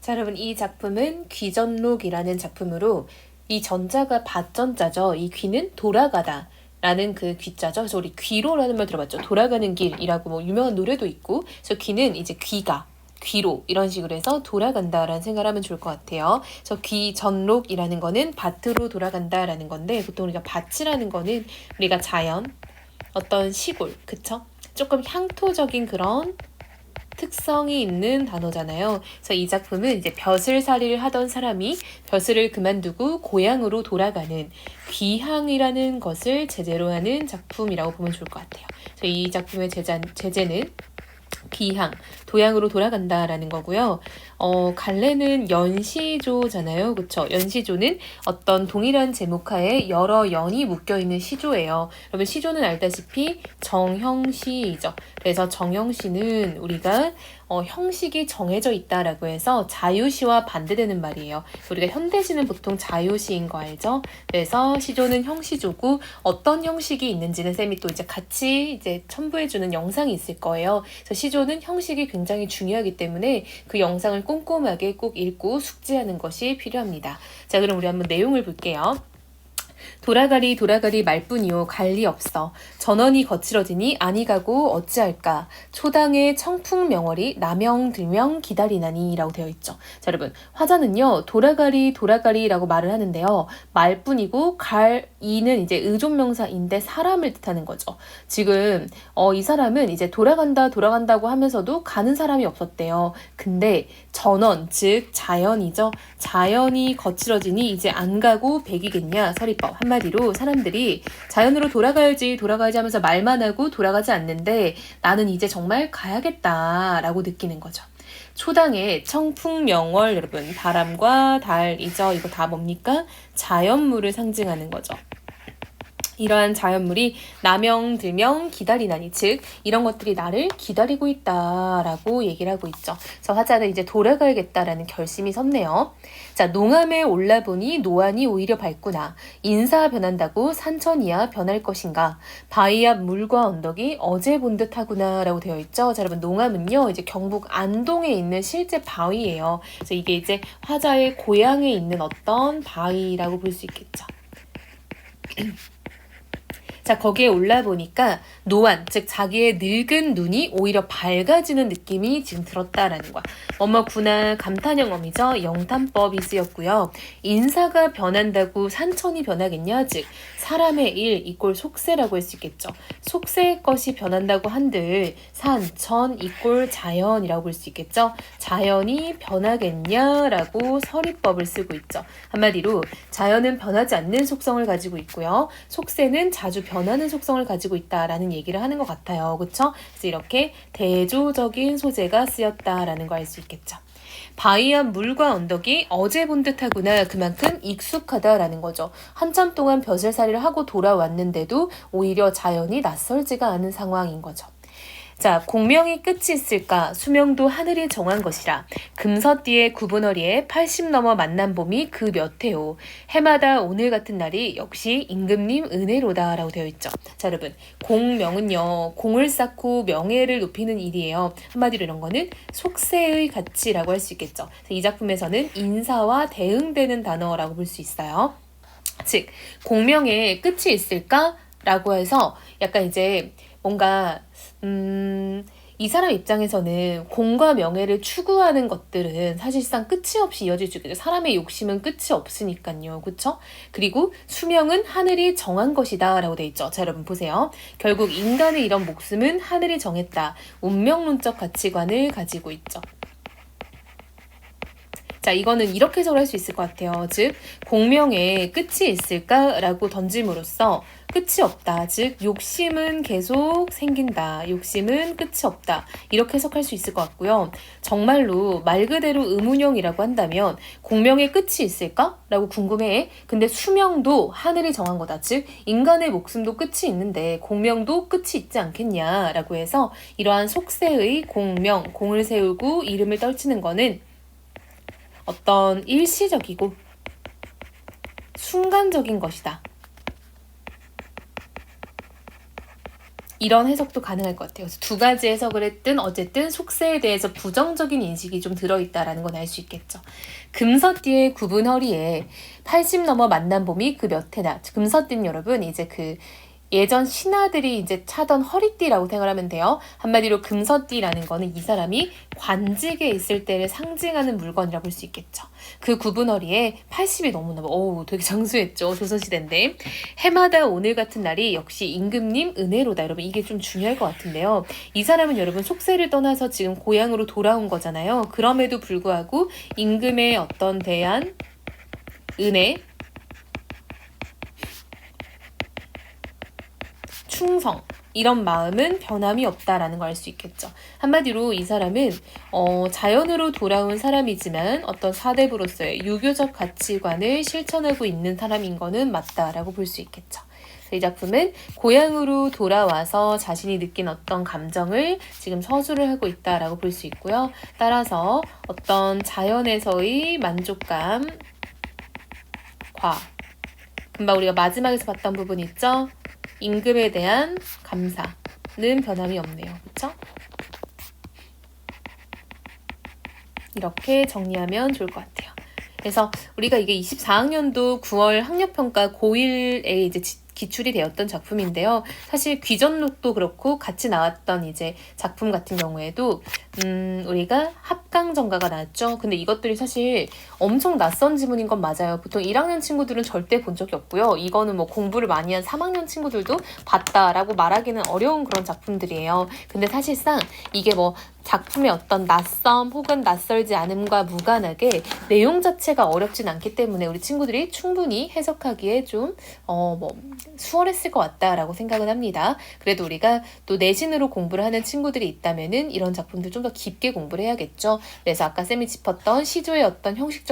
자, 여러분 이 작품은 귀전록이라는 작품으로 이 전자가 밭전자죠. 이 귀는 돌아가다 라는 그 귀자죠. 그래서 우리 귀로라는 말 들어봤죠. 돌아가는 길이라고 뭐 유명한 노래도 있고, 그래서 귀는 이제 귀가 귀로 이런 식으로 해서 돌아간다라는 생각을 하면 좋을 것 같아요. 그래서 귀전록이라는 거는 밭으로 돌아간다라는 건데, 보통 우리가 밭이라는 거는 우리가 자연, 어떤 시골, 그쵸? 조금 향토적인 그런 특성이 있는 단어잖아요. 그래서 이 작품은 이제 벼슬살이를 하던 사람이 벼슬을 그만두고 고향으로 돌아가는 귀향이라는 것을 제재로 하는 작품이라고 보면 좋을 것 같아요. 그래서 이 작품의 제재는 귀향, 도양으로 돌아간다라는 거고요. 갈래는 연시조잖아요. 그쵸? 연시조는 어떤 동일한 제목하에 여러 연이 묶여있는 시조예요. 여러분 시조는 알다시피 정형시이죠. 그래서 정형시는 우리가 형식이 정해져 있다라고 해서 자유시와 반대되는 말이에요. 우리가 현대시는 보통 자유시인 거 알죠? 그래서 시조는 형시조고 어떤 형식이 있는지는 쌤이 또 이제 같이 이제 첨부해주는 영상이 있을 거예요. 그래서 시조는 형식이 굉장히 중요하기 때문에 그 영상을 꼼꼼하게 꼭 읽고 숙지하는 것이 필요합니다. 자, 그럼 우리 한번 내용을 볼게요. 돌아가리 돌아가리 말뿐이요 갈리 없어. 전원이 거칠어지니 아니 가고 어찌할까. 초당의 청풍명월이 남영 들명 기다리나니 라고 되어 있죠. 자, 여러분 화자는요 돌아가리 돌아가리라고 말을 하는데요. 말뿐이고 갈이는 이제 의존명사인데 사람을 뜻하는 거죠. 지금 이 사람은 이제 돌아간다 돌아간다고 하면서도 가는 사람이 없었대요. 근데 전원 즉 자연이죠. 자연이 거칠어지니 이제 안 가고 백이겠냐. 서리법 한마디로 사람들이 자연으로 돌아가야지 돌아가야지 하면서 말만 하고 돌아가지 않는데 나는 이제 정말 가야겠다라고 느끼는 거죠. 초당의 청풍명월, 여러분 바람과 달이죠. 이거 다 뭡니까? 자연물을 상징하는 거죠. 이러한 자연물이 남영 들명 기다리나니, 즉 이런 것들이 나를 기다리고 있다라고 얘기를 하고 있죠. 그래서 화자는 이제 돌아가야겠다라는 결심이 섰네요. 자, 농암에 올라보니 노안이 오히려 밝구나. 인사 변한다고 산천이야 변할 것인가. 바위 앞 물과 언덕이 어제 본 듯하구나 라고 되어 있죠. 자, 여러분 농암은요 이제 경북 안동에 있는 실제 바위예요. 그래서 이게 이제 화자의 고향에 있는 어떤 바위라고 볼 수 있겠죠. 자, 거기에 올라보니까 노안, 즉 자기의 늙은 눈이 오히려 밝아지는 느낌이 지금 들었다라는 거야. 구나 감탄형 어미죠. 영탄법이 쓰였고요. 인사가 변한다고 산천이 변하겠냐? 즉 사람의 일 이꼴 속세라고 할 수 있겠죠. 속세의 것이 변한다고 한들 산천 이꼴 자연이라고 볼 수 있겠죠. 자연이 변하겠냐라고 서리법을 쓰고 있죠. 한마디로 자연은 변하지 않는 속성을 가지고 있고요. 속세는 자주 변하는 속성을 가지고 있다라는 얘기를 하는 것 같아요. 그렇죠? 그래서 이렇게 대조적인 소재가 쓰였다라는 걸 알 수 있겠죠. 바위 앞 물과 언덕이 어제 본 듯하구나. 그만큼 익숙하다라는 거죠. 한참 동안 벼슬살이를 하고 돌아왔는데도 오히려 자연이 낯설지가 않은 상황인 거죠. 자, 공명이 끝이 있을까? 수명도 하늘이 정한 것이라. 금서띠의 구분어리에 80 넘어 만난 봄이 그 몇 해오. 해마다 오늘 같은 날이 역시 임금님 은혜로다 라고 되어 있죠. 자, 여러분 공명은요 공을 쌓고 명예를 높이는 일이에요. 한마디로 이런 거는 속세의 가치라고 할 수 있겠죠. 이 작품에서는 인사와 대응되는 단어라고 볼 수 있어요. 즉 공명에 끝이 있을까? 라고 해서 약간 이제 뭔가 이 사람 입장에서는 공과 명예를 추구하는 것들은 사실상 끝이 없이 이어질 수 있겠죠. 사람의 욕심은 끝이 없으니까요. 그렇죠? 그리고 수명은 하늘이 정한 것이다 라고 돼 있죠. 자, 여러분 보세요. 결국 인간의 이런 목숨은 하늘이 정했다. 운명론적 가치관을 가지고 있죠. 자, 이거는 이렇게 해석을 할 수 있을 것 같아요. 즉 공명에 끝이 있을까라고 던짐으로써 끝이 없다. 즉 욕심은 계속 생긴다. 욕심은 끝이 없다. 이렇게 해석할 수 있을 것 같고요. 정말로 말 그대로 의문형이라고 한다면 공명에 끝이 있을까? 라고 궁금해. 근데 수명도 하늘이 정한 거다. 즉 인간의 목숨도 끝이 있는데 공명도 끝이 있지 않겠냐 라고 해서 이러한 속세의 공명, 공을 세우고 이름을 떨치는 거는 어떤 일시적이고 순간적인 것이다. 이런 해석도 가능할 것 같아요. 그래서 두 가지 해석을 했든 어쨌든 속세에 대해서 부정적인 인식이 좀 들어있다라는 건 알 수 있겠죠. 금서띠의 구분 허리에 80 넘어 만난 봄이 그 몇 해나. 금서띠는 여러분 이제 그 예전 신하들이 이제 차던 허리띠라고 생각하면 돼요. 한마디로 금서띠라는 거는 이 사람이 관직에 있을 때를 상징하는 물건이라 볼 수 있겠죠. 그 구분 허리에 80이 넘었나 봐. 어우, 되게 장수했죠. 조선시대인데. 해마다 오늘 같은 날이 역시 임금님 은혜로다. 여러분 이게 좀 중요할 것 같은데요. 이 사람은 여러분 속세를 떠나서 지금 고향으로 돌아온 거잖아요. 그럼에도 불구하고 임금의 어떤 대한 은혜, 충성 이런 마음은 변함이 없다라는 걸 알 수 있겠죠. 한마디로 이 사람은 자연으로 돌아온 사람이지만 어떤 사대부로서의 유교적 가치관을 실천하고 있는 사람인 거는 맞다라고 볼 수 있겠죠. 이 작품은 고향으로 돌아와서 자신이 느낀 어떤 감정을 지금 서술을 하고 있다라고 볼 수 있고요. 따라서 어떤 자연에서의 만족감과 금방 우리가 마지막에서 봤던 부분 있죠? 임금에 대한 감사는 변함이 없네요. 그렇죠? 이렇게 정리하면 좋을 것 같아요. 그래서 우리가 이게 24학년도 9월 학력평가 고1에 이제 기출이 되었던 작품인데요. 사실 귀전록도 그렇고 같이 나왔던 이제 작품 같은 경우에도 우리가 합강정가가 나왔죠. 근데 이것들이 사실 엄청 낯선 지문인 건 맞아요. 보통 1학년 친구들은 절대 본 적이 없고요. 이거는 뭐 공부를 많이 한 3학년 친구들도 봤다라고 말하기는 어려운 그런 작품들이에요. 근데 사실상 이게 뭐 작품의 어떤 낯섦 혹은 낯설지 않음과 무관하게 내용 자체가 어렵진 않기 때문에 우리 친구들이 충분히 해석하기에 좀 수월했을 것 같다라고 생각은 합니다. 그래도 우리가 또 내신으로 공부를 하는 친구들이 있다면은 이런 작품들 좀 더 깊게 공부를 해야겠죠. 그래서 아까 쌤이 짚었던 시조의 어떤 형식적